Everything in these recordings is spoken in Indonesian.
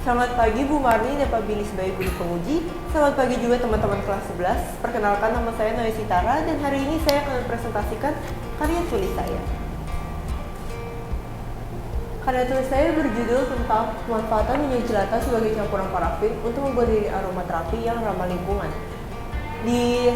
Selamat pagi Bu Marni dan Pak Billy sebagai guru penguji. Selamat pagi juga teman-teman kelas 11. Perkenalkan, nama saya Noe Sitara dan hari ini saya akan mempresentasikan karya tulis saya. Karya tulis saya berjudul tentang pemanfaatan minyak jelantah sebagai campuran parafin untuk membuat lilin aromaterapi yang ramah lingkungan. Di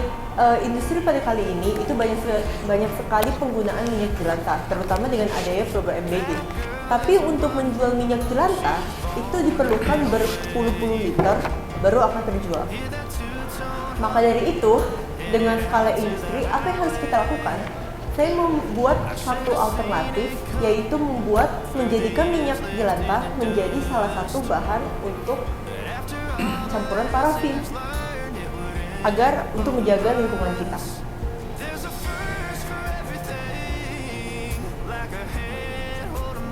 industri pada kali ini itu banyak sekali penggunaan minyak jelantah, terutama dengan adanya program MBG. Tapi untuk menjual minyak jelantah itu diperlukan berpuluh-puluh liter baru akan terjual. Maka dari itu, dengan skala industri, apa yang harus kita lakukan? Saya membuat satu alternatif, yaitu menjadikan minyak jelantah menjadi salah satu bahan untuk campuran parafin agar untuk menjaga lingkungan kita.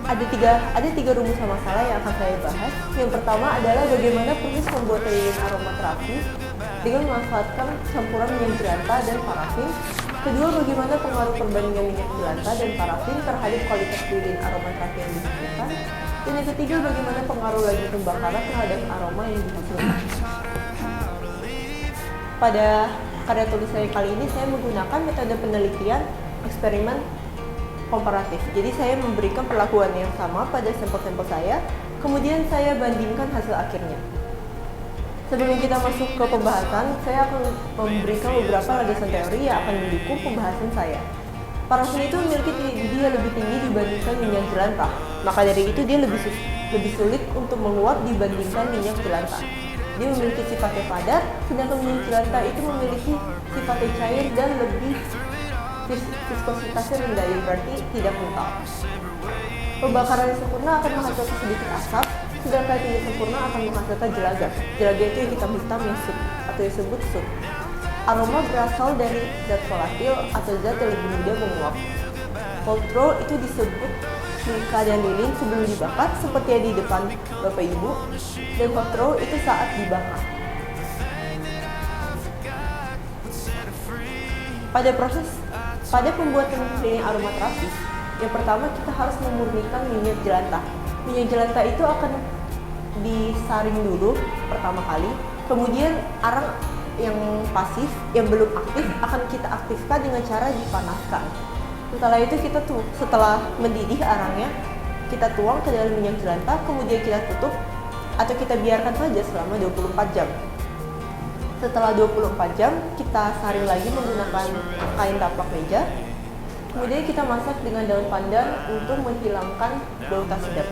Ada tiga rumusan masalah yang akan saya bahas. Yang pertama adalah bagaimana proses membuat lilin aromaterapi dengan memanfaatkan campuran minyak jelantah dan parafin. Kedua, bagaimana pengaruh perbandingan minyak jelantah dan parafin terhadap kualitas lilin aromaterapi yang dihasilkan. Dan yang ketiga, bagaimana pengaruh laju pembakaran terhadap aroma yang dihasilkan. Pada karya tulis saya kali ini, saya menggunakan metode penelitian eksperimen komparatif. Jadi saya memberikan perlakuan yang sama pada sampel-sampel saya, kemudian saya bandingkan hasil akhirnya. Sebelum kita masuk ke pembahasan, saya akan memberikan beberapa landasan teori yang akan mendukung pembahasan saya. Parafin itu memiliki dia lebih tinggi dibandingkan minyak jelantah, maka dari itu dia lebih sulit untuk menguap dibandingkan minyak jelantah. Dia memiliki sifatnya padat, sedangkan minyak jelantah itu memiliki sifatnya cair dan lebih viskositasnya rendah, yang berarti tidak kental. Pembakaran yang sempurna akan menghasilkan sedikit asap, sedangkan tidak sempurna akan menghasilkan jelaga. Jelaga itu yang hitam-hitam yang disebut soot. Aroma berasal dari zat volatil atau zat yang lebih mudah menguap. Cold throw itu disebut keadaan lilin sebelum dibakar, seperti yang di depan Bapak Ibu, dan hot throw itu saat dibakar. Pada pembuatan lilin aromaterapi, yang pertama kita harus memurnikan minyak jelantah. Minyak jelantah itu akan disaring dulu pertama kali, kemudian arang yang pasif, yang belum aktif akan kita aktifkan dengan cara dipanaskan. Setelah itu setelah mendidih arangnya, kita tuang ke dalam minyak jelantah, kemudian kita tutup atau kita biarkan saja selama 24 jam. Setelah 24 jam, kita saring lagi menggunakan kain taplak meja. Kemudian kita masak dengan daun pandan untuk menghilangkan bau tak sedap.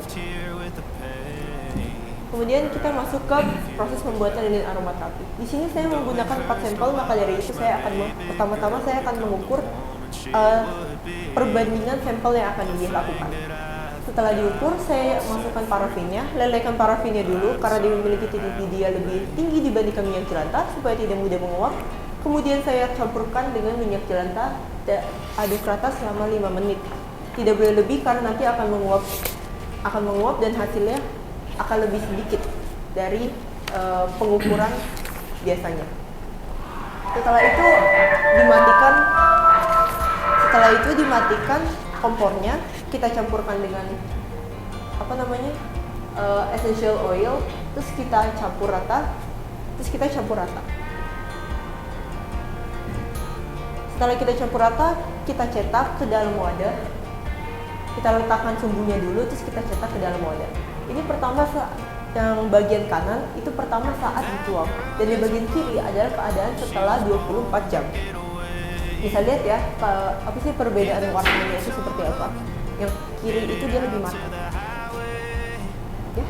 Kemudian kita masuk ke proses pembuatan lilin aromaterapi. Di sini saya menggunakan 4 sampel, maka dari itu pertama-tama saya akan mengukur perbandingan sampel yang akan dilakukan. Setelah diukur, saya masukkan parafinnya, lelehkan parafinnya dulu karena dia memiliki titik dia lebih tinggi dibandingkan minyak jelantah supaya tidak mudah menguap. Kemudian saya campurkan dengan minyak jelantah, aduk rata selama 5 menit. Tidak boleh lebih karena nanti akan menguap dan hasilnya akan lebih sedikit dari pengukuran biasanya. Setelah itu dimatikan kompornya, kita campurkan dengan essential oil, terus kita campur rata. Setelah kita campur rata, kita cetak ke dalam wadah. Kita letakkan sumbunya dulu, terus kita cetak ke dalam wadah. Ini pertama yang bagian kanan itu pertama saat dituang, dan di bagian kiri adalah keadaan setelah 24 jam. Bisa lihat ya, apa sih perbedaan warnanya itu seperti apa. Yang kiri itu dia lebih matang. Ya.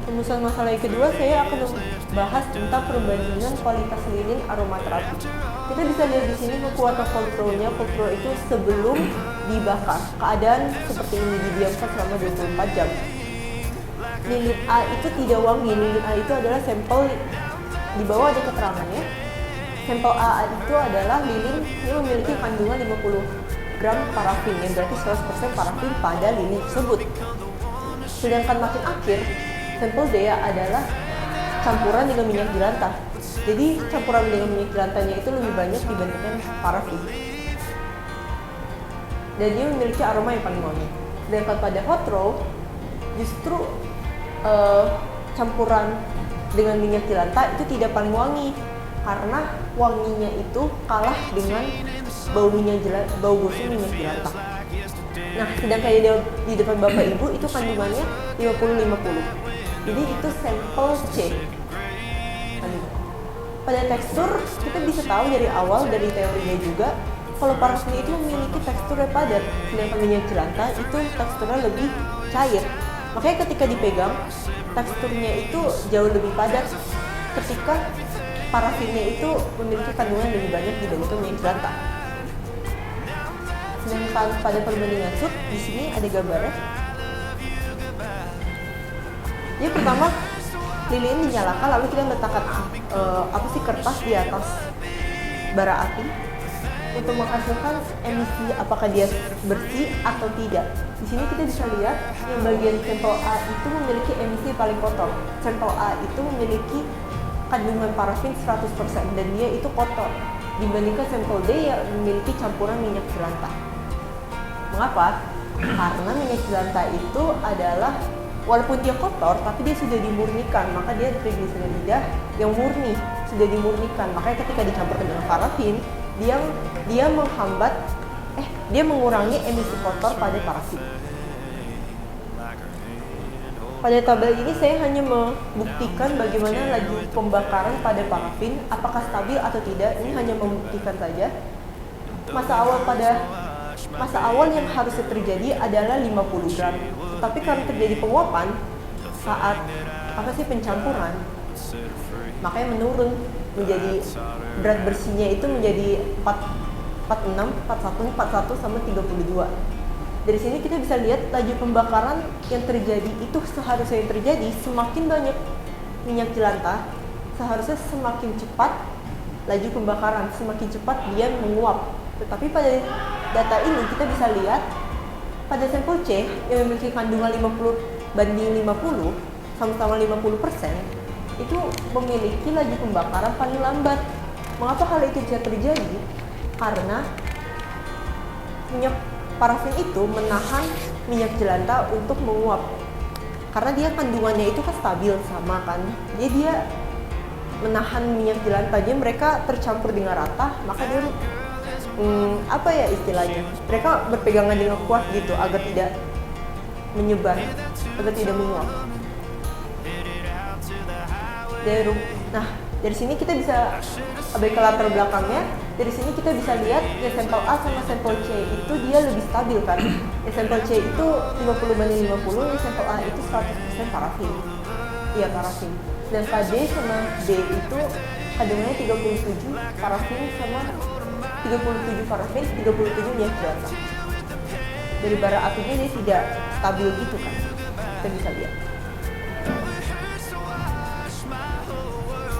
Rumusan masalah yang kedua, saya akan membahas tentang perbandingan kualitas lilin aromaterapi. Kita bisa lihat di sini kekuatan kontrolnya. Kontrol itu sebelum dibakar. Keadaan seperti ini didiamkan selama 24 jam. Lilin A itu tidak wangi. Lilin A itu adalah sampel, di bawah ada keterangannya. Sampel A itu adalah lilin yang memiliki kandungan 50 gram parafin, yang berarti 100% parafin pada lilin tersebut. Sedangkan makin akhir, sampel D adalah campuran dengan minyak jelantah. Jadi campuran dengan minyak jelantahnya itu lebih banyak dibandingkan parafin. Dan dia memiliki aroma yang paling wangi. Sedangkan pada hot roll justru campuran dengan minyak jelantah itu tidak paling wangi, karena wanginya itu kalah dengan bau gosong minyak jelantah. Nah, sedangkan di depan Bapak Ibu itu kandungannya 50-50. Jadi itu sampel C. Pada tekstur, kita bisa tahu dari awal dari teorinya juga kalau parafin itu memiliki tekstur yang padat, sedangkan minyak jelantah itu teksturnya lebih cair. Makanya ketika dipegang, teksturnya itu jauh lebih padat ketika parafinnya itu memiliki kandungan lebih banyak dibandingkan minyak jelantah. Sedangkan pada perbandingan sup, di sini ada gambarnya. Jadi pertama, lilin dinyalakan, lalu kita meletakkan kertas di atas bara api untuk menghasilkan emisi apakah dia bersih atau tidak. Di sini kita bisa lihat yang bagian sampel A itu memiliki emisi paling kotor. Sampel A itu memiliki kandungan parafin 100% dan dia itu kotor dibandingkan sampel D yang memiliki campuran minyak jelantah. Mengapa? Karena minyak jelantah itu adalah walaupun dia kotor, tapi dia sudah dimurnikan, maka dia trigliserida yang murni, sudah dimurnikan. Makanya ketika dicampurkan dengan parafin, dia mengurangi emisi kotor pada parafin. Pada tabel ini saya hanya membuktikan bagaimana laju pembakaran pada parafin, apakah stabil atau tidak. Ini hanya membuktikan saja. Masa awal yang harusnya terjadi adalah 50 gram. Tapi karena terjadi penguapan saat pencampuran, makanya menurun menjadi berat bersihnya itu menjadi 46, 41 sama 32. Dari sini kita bisa lihat laju pembakaran yang terjadi itu seharusnya yang terjadi semakin banyak minyak jelantah, seharusnya semakin cepat laju pembakaran, semakin cepat dia menguap. Tetapi pada data ini kita bisa lihat pada sampel C yang memiliki kandungan 50/50 sama-sama 50%, itu memiliki laju pembakaran paling lambat. Mengapa hal itu bisa terjadi? Karena minyak parafin itu menahan minyak jelantah untuk menguap. Karena dia kandungannya itu kan stabil sama kan. Jadi dia menahan minyak jelantah, jadi mereka tercampur dengan rata, maka dia istilahnya? Mereka berpegangan dengan kuat gitu agar tidak menyebar, agar tidak menguap. Dari sini kita bisa ke latar belakangnya. Dari sini kita bisa lihat ya sampel A sama sampel C itu dia lebih stabil kan. Ya sampel C itu 50/50, ya sampel A itu 100% parafin. Iya parafin. Dan D sama D itu kandungannya 37 parafin sama 37 parafin, 37 minyak jelantah. Dari bara apinya dia tidak stabil gitu kan. Kita bisa lihat.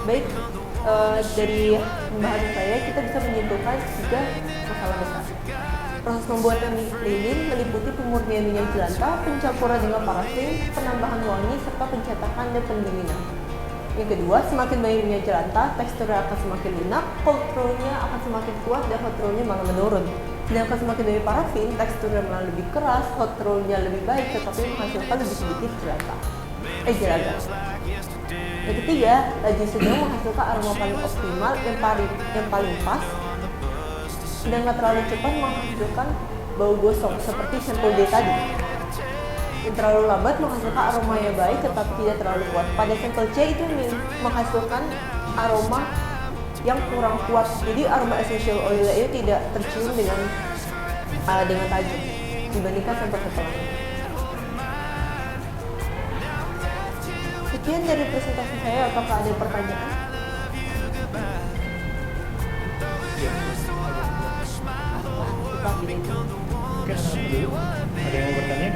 Baik, dari pembahasan saya kita bisa menyimpulkan 3 masalah besar. Proses pembuatan lilin meliputi pemurnian minyak jelantah, pencampuran dengan parafin, penambahan wangi, serta pencetakan dan pendinginan. Yang kedua, semakin banyak minyak jelantah, teksturnya akan semakin lunak, kontrolnya akan semakin kuat, dan hot rollnya malah menurun. Sedangkan semakin banyak parafin, teksturnya malah lebih keras, hot rollnya lebih baik, tetapi menghasilkan lebih sedikit jelaga. Yang ketiga, laju sedang menghasilkan aroma paling optimal yang paling pas, dan nggak terlalu cepat menghasilkan bau gosong seperti sampel D tadi. Yang terlalu lambat menghasilkan aroma yang baik tetapi tidak terlalu kuat. Pada sampel C itu menghasilkan aroma yang kurang kuat, jadi aroma essential oil itu tidak tercium dengan tajam dibandingkan sampel-sampel lain. Sekian dari presentasi saya, apakah ada pertanyaan? Oke, dulu. Ada yang mau bertanya?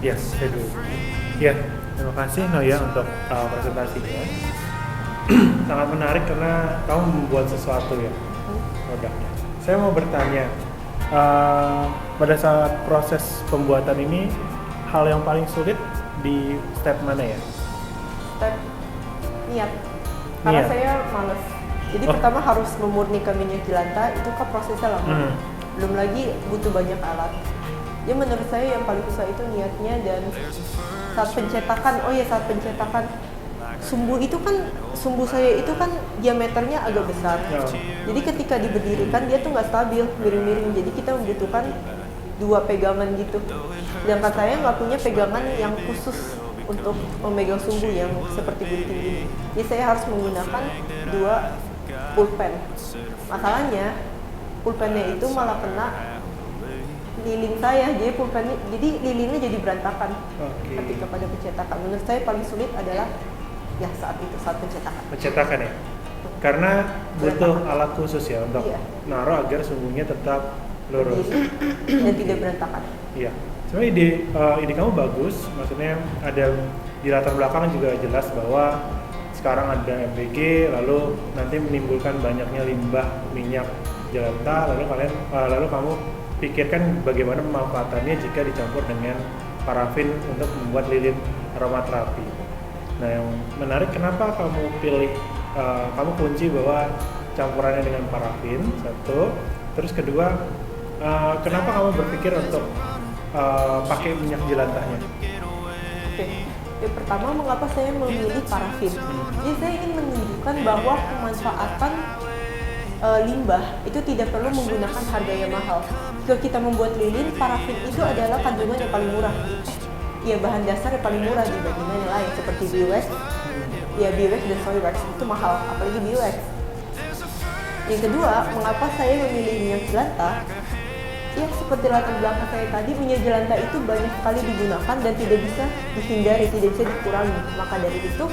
Ya, saya dulu. Ya, terima kasih Noya untuk presentasinya. Sangat menarik karena kamu membuat sesuatu ya produknya. Saya mau bertanya, pada saat proses pembuatan ini, hal yang paling sulit di step mana ya? Step niat. Karena saya males. Jadi pertama harus memurnikan minyak jelantah, itu kan prosesnya lama. Belum lagi butuh banyak alat. Jadi menurut saya yang paling susah itu niatnya, dan saat pencetakan sumbu saya itu kan diameternya agak besar. Ya. Jadi ketika diberdirikan dia tuh nggak stabil, miring-miring. Jadi kita membutuhkan 2 pegangan gitu. Sedangkan saya nggak punya pegangan yang khusus untuk memegang sumbu yang seperti gunting ini. Jadi saya harus menggunakan 2 pulpen. Masalahnya pulpennya itu malah kena lilin saya, jadi lilinnya jadi berantakan. Oke. Ketika pada pencetakan, menurut saya paling sulit adalah ya saat pencetakan. Pencetakan ya, karena butuh alat khusus ya untuk Iya. naruh agar sumbunya tetap lurus. Berdiri dan tidak berantakan. Iya, sebenarnya ide kamu bagus. Maksudnya ada di latar belakang juga jelas bahwa sekarang ada MBG, lalu nanti menimbulkan banyaknya limbah minyak jelantah, lalu kamu pikirkan bagaimana pemanfaatannya jika dicampur dengan parafin untuk membuat lilin aromaterapi. Nah, yang menarik kenapa kamu pilih, kamu kunci bahwa campurannya dengan parafin, satu. Terus kedua, kenapa kamu berpikir untuk pakai minyak jelantahnya? Oke. Yang pertama, mengapa saya memilih parafin? Jadi saya ingin menunjukkan bahwa pemanfaatan limbah itu tidak perlu menggunakan harga yang mahal. Jika kita membuat lilin, parafin itu adalah kandungan yang paling murah. Bahan dasar yang paling murah dibandingkan yang lain seperti beeswax. Beeswax dan soy wax itu mahal, apalagi beeswax. Yang kedua, mengapa saya memilih minyak jelantah? Ya, seperti latar belakang saya tadi, minyak jelantah itu banyak sekali digunakan dan tidak bisa dihindari, tidak bisa dikurangi. Maka dari itu,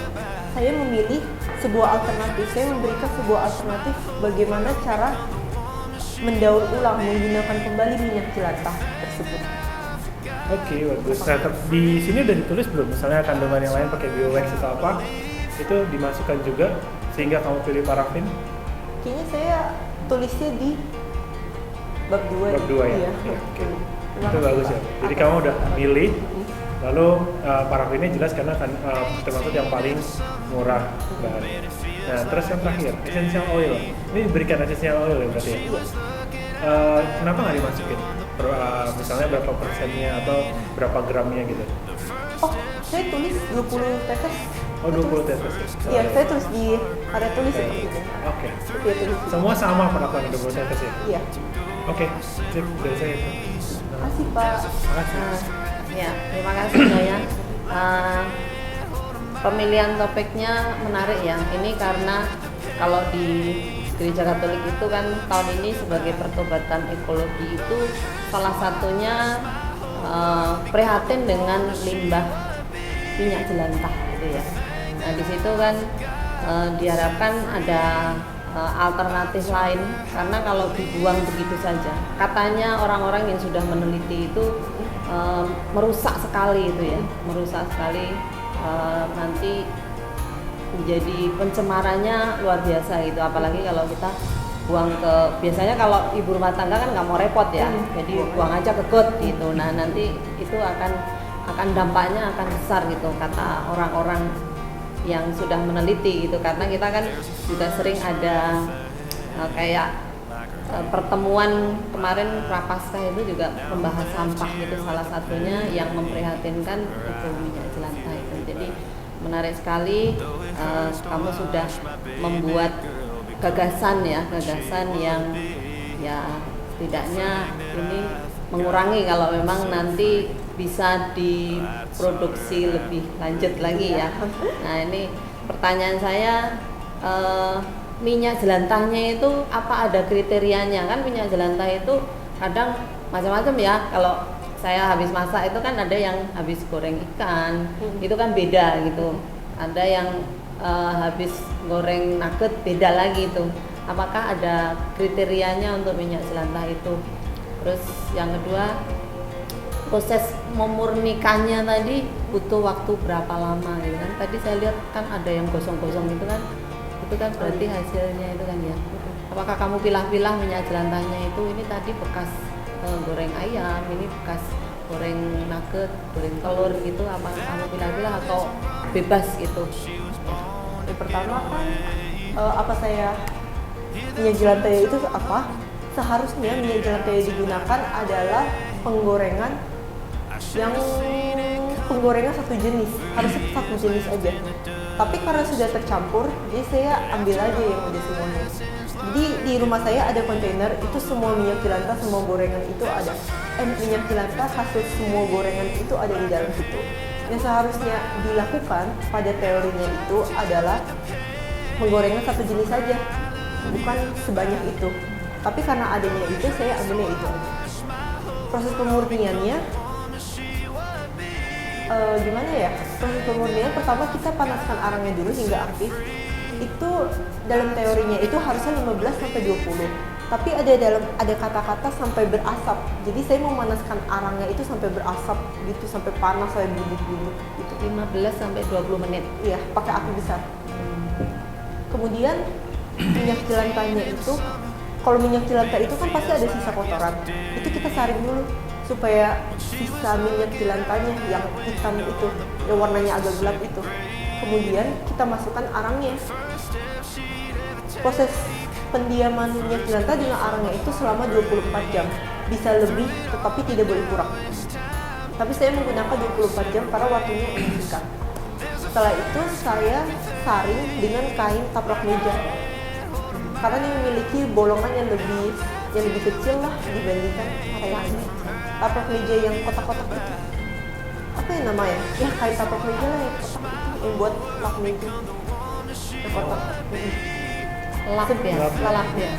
saya memilih sebuah alternatif. Saya memberikan sebuah alternatif bagaimana cara mendaur ulang, menggunakan kembali minyak jelantah tersebut. Oke, bagus. Nah, di sini udah ditulis belum? Misalnya kandungan yang lain pakai beeswax atau apa, itu dimasukkan juga sehingga kamu pilih parafin? Kayaknya saya tulisnya di bab 2. Bab 2 ya? Iya. Oke. Itu bagus ya. Jadi kamu udah milih, lalu parafinnya jelas karena kan termasuk yang paling murah bahannya. Nah, terus yang terakhir, essential oil. Ini diberikan essential oil ya berarti ya? Kenapa nggak dimasukin? Misalnya berapa persennya atau berapa gramnya gitu? Oh, saya tulis 20 tetes. Oh, 20 tetes. Iya, saya tulis ada tulis seperti itu. Oke. Iya, tulis. Semua sama perlakuan 20 tetes ya? Iya. Oke, sip, dari saya itu. Makasih, Pak. Makasih. Ya, terima kasih Noyan. Pemilihan topiknya menarik ya. Ini karena kalau di Gereja Katolik itu kan tahun ini sebagai pertobatan ekologi itu salah satunya prihatin dengan limbah minyak jelantah gitu ya. Nah di situ kan diharapkan ada alternatif lain, karena kalau dibuang begitu saja, katanya orang-orang yang sudah meneliti itu merusak sekali itu ya, merusak sekali, nanti menjadi pencemarannya luar biasa gitu, apalagi kalau kita buang ke, biasanya kalau ibu rumah tangga kan nggak mau repot ya, jadi buang aja ke got gitu. Nah nanti itu akan dampaknya akan besar gitu kata orang-orang yang sudah meneliti gitu, karena kita kan juga sering ada kayak pertemuan kemarin Prapaskah itu juga membahas sampah gitu, salah satunya yang memprihatinkan itu minyak jelantah itu. Jadi menarik sekali kamu sudah membuat gagasan yang ya setidaknya ini mengurangi kalau memang nanti bisa diproduksi lebih lanjut lagi ya. Nah ini pertanyaan saya, minyak jelantahnya itu apa ada kriterianya? Kan minyak jelantah itu kadang macam-macam ya. Kalau saya habis masak itu kan ada yang habis goreng ikan, itu kan beda gitu. Ada yang habis goreng nugget, beda lagi itu. Apakah ada kriterianya untuk minyak jelantah itu? Terus yang kedua, proses memurnikannya tadi butuh waktu berapa lama gitu kan? Tadi saya lihat kan ada yang gosong-gosong gitu kan, itu kan berarti hasilnya itu kan ya. Apakah kamu pilah-pilah minyak jelantahnya itu, ini tadi bekas goreng ayam, ini bekas goreng nugget, goreng telur gitu, apa kamu pilah-pilah atau bebas gitu? Yang pertama kan apa saya minyak jelantah itu apa? Seharusnya minyak jelantah yang digunakan adalah penggorengan yang penggorengan satu jenis, harusnya satu jenis aja. Tapi karena sudah tercampur, jadi saya ambil aja yang udah semuanya. Jadi di rumah saya ada kontainer, itu semua minyak jelantah, semua gorengan itu ada. Minyak jelantah hasil semua gorengan itu ada di dalam situ. Yang seharusnya dilakukan pada teorinya itu adalah penggorengan satu jenis saja, bukan sebanyak itu. Tapi karena adanya itu, saya ambilnya itu aja. Proses pemurniannya gimana ya? Proses pemurnian pertama kita panaskan arangnya dulu hingga aktif. Itu dalam teorinya itu harusnya 15 sampai 20. Tapi ada kata-kata sampai berasap. Jadi saya memanaskan arangnya itu sampai berasap gitu, sampai panas, sampai bubuk-bubuk gitu. 15 sampai 20 menit. Iya, pakai api besar. Kemudian minyak jelantahnya itu, kalau minyak jelantah itu kan pasti ada sisa kotoran. Itu kita saring dulu supaya sisa minyak jelantahnya yang hitam itu, yang warnanya agak gelap itu. Kemudian kita masukkan arangnya. Proses pendiaman minyak jelantah dengan arangnya itu selama 24 jam. Bisa lebih, tetapi tidak boleh kurang. Tapi saya menggunakan 24 jam karena waktunya yang singkat. Setelah itu saya saring dengan kain taplak meja. Karena ini memiliki bolongan yang lebih kecil lah dibandingkan kain taplak meja yang kotak-kotak itu. Apa yang namanya? Ya kain taplak meja lah yang kotak itu, yang buat lap meja. Yang kotak. Lap ya? Lap ya.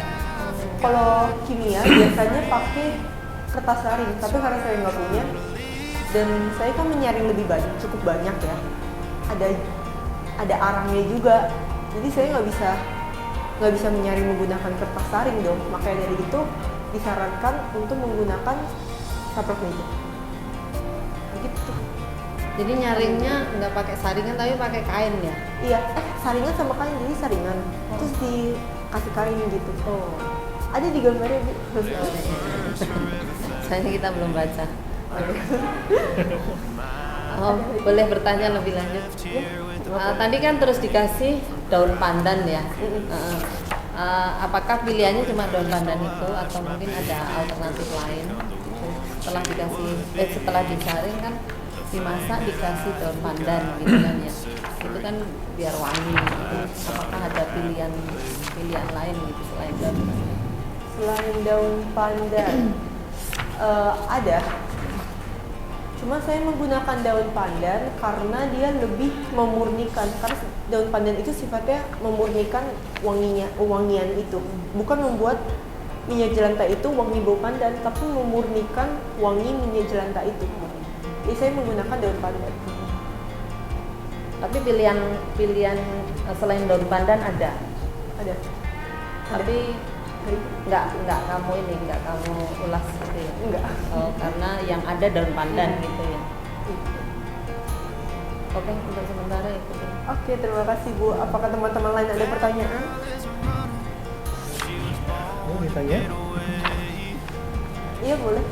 Kalau kimia biasanya pakai kertas saring, tapi karena saya nggak punya dan saya kan menyaring lebih banyak, cukup banyak ya. Ada arangnya juga, jadi saya nggak bisa menyaring menggunakan kertas saring dong. Makanya dari itu disarankan untuk menggunakan taplak meja. Gitu. Jadi nyaringnya nggak pakai saringan tapi pakai kain ya? Iya, saringan sama kain, jadi saringan terus dikasih kain gitu. Oh, Ada di gambarnya Bu. sayangnya kita belum baca. Oh, boleh bertanya lebih lanjut? Tadi kan terus dikasih daun pandan ya. Apakah pilihannya cuma daun pandan itu atau mungkin ada alternatif lain? Setelah disaring kan dimasak dikasih daun pandan gitu kan ya. Itu kan biar wangi gitu. Apakah ada pilihan lain gitu selain daun pandan? Selain daun pandan ada. Cuma saya menggunakan daun pandan karena dia lebih memurnikan. Karena daun pandan itu sifatnya memurnikan wangian itu. Bukan membuat minyak jelantah itu wangi bau pandan, tapi memurnikan wangi minyak jelantah itu. Jadi saya menggunakan daun pandan. Tapi pilihan selain daun pandan ada. Ada. Tapi nggak kamu ulas gitu ya? Enggak. Oh, karena yang ada daun pandan gitu ya. Oke, untuk sementara itu. Oke, terima kasih Bu. Apakah teman-teman lain ada pertanyaan? Oh, ditanya? Iya boleh.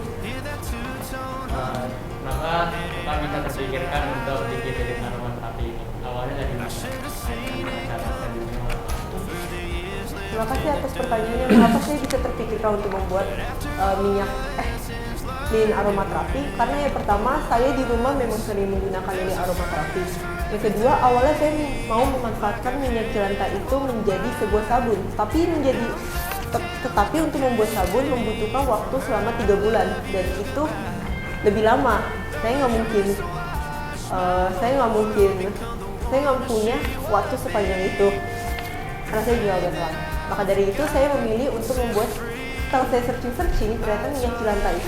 Kenapa Bapak bisa terpikirkan untuk bikin lilin aromaterapi ini? Awalnya dari mana? Terima kasih atas pertanyaannya. Mengapa saya bisa terpikirkan untuk membuat lilin aromaterapi? Karena yang pertama, saya di rumah memang sering menggunakan lilin aromaterapi. Yang kedua, awalnya saya mau memanfaatkan minyak jelantah itu menjadi sebuah sabun. Tetapi untuk membuat sabun membutuhkan waktu selama 3 bulan dan itu lebih lama. Saya nggak punya waktu sepanjang itu karena saya juga agak telat. Maka dari itu saya memilih untuk membuat. Setelah saya searching ternyata minyak jelantah itu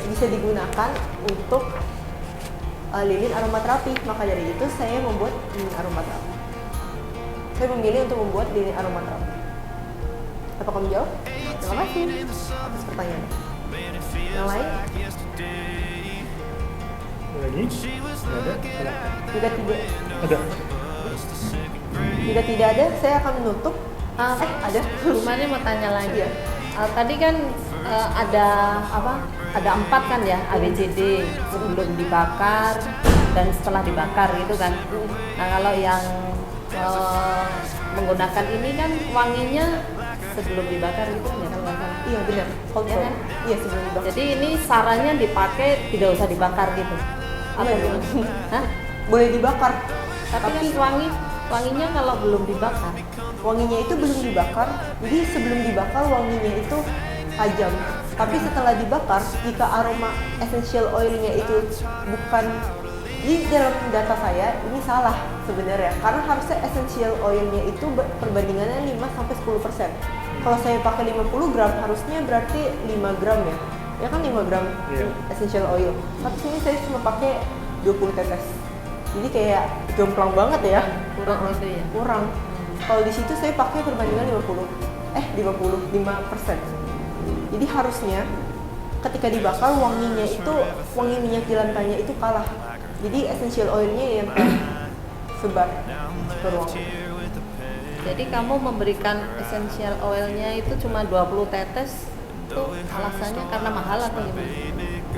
bisa digunakan untuk lilin aromaterapi. Maka dari itu saya membuat lilin aromaterapi. Saya memilih untuk membuat lilin aromaterapi. Apa kamu jawab? Terima kasih atas pertanyaan. Yang lain? Lagi? Nggak ada? Silakan. Jika tidak ada, saya akan menutup. Ada. Rumahnya mau tanya lagi. Tadi kan ada 4 kan ya ABCD, sebelum dibakar dan setelah dibakar gitu kan. Nah kalau yang menggunakan ini kan wanginya sebelum dibakar gitu kan ya kalau nggak salah. Iya benar, cold Iya foam. kan? Iya sebelum dibakar. Jadi ini sarannya dipakai tidak usah dibakar gitu. Apa Iya, dulu? Hah? Boleh dibakar, Tapi kan wanginya kalau belum dibakar. wanginya itu belum dibakar, jadi sebelum dibakar wanginya itu tajam. Tapi setelah dibakar, jika aroma essential oilnya itu bukan, jadi dalam data saya ini salah sebenarnya, karena harusnya essential oilnya itu perbandingannya 5-10%. Kalau saya pakai 50 gram, harusnya berarti 5 gram ya. Ya kan 5 gram Iya. essential oil. Tapi sini saya cuma pakai 20 tetes. Jadi kayak jomplang banget ya. Kurang gitu ya? Kurang. Kalau di situ saya pakai perbandingan 55%. Jadi harusnya ketika dibakar wanginya itu, wangi minyak jelantanya itu kalah. Jadi essential oilnya yang sebar ke ruangan. Jadi kamu memberikan essential oilnya itu cuma 20 tetes, itu alasannya karena mahal atau gimana?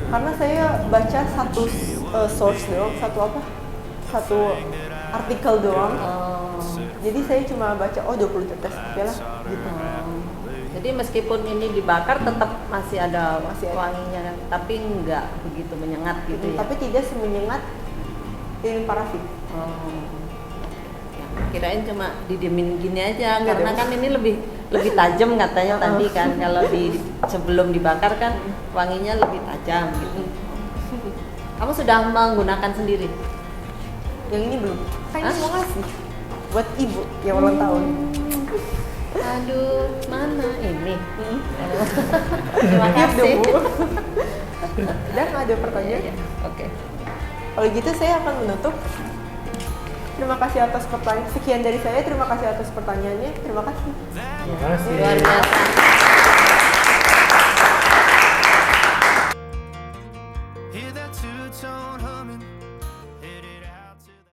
Karena saya baca satu source doang, satu artikel doang. Oh. Jadi saya cuma baca 20 tetes, oke lah gitu. Jadi meskipun ini dibakar tetap masih ada Masih ada. wanginya kan, tapi nggak begitu menyengat gitu ya. Tapi tidak semenyengat lilin parafin. Oh. Ya, kirain cuma didiemin gini aja Enggak karena dong. kan ini lebih tajam katanya tadi kan, kalau sebelum dibakar kan wanginya lebih tajam gitu. Kamu sudah menggunakan sendiri? Yang ini belum. Kayaknya Hah? mau ngasih buat ibu yang ulang tahun. Aduh, mana ini? Hmm. Terima Siap dong, kasih. Bu. Udah nggak ada Iya, pertanyaan? iya. Oke. Kalau gitu saya akan menutup. Terima kasih atas pertanyaan. Sekian dari saya. Terima kasih atas pertanyaannya. Terima kasih. Terima kasih. Luar biasa. Hear that two-tone humming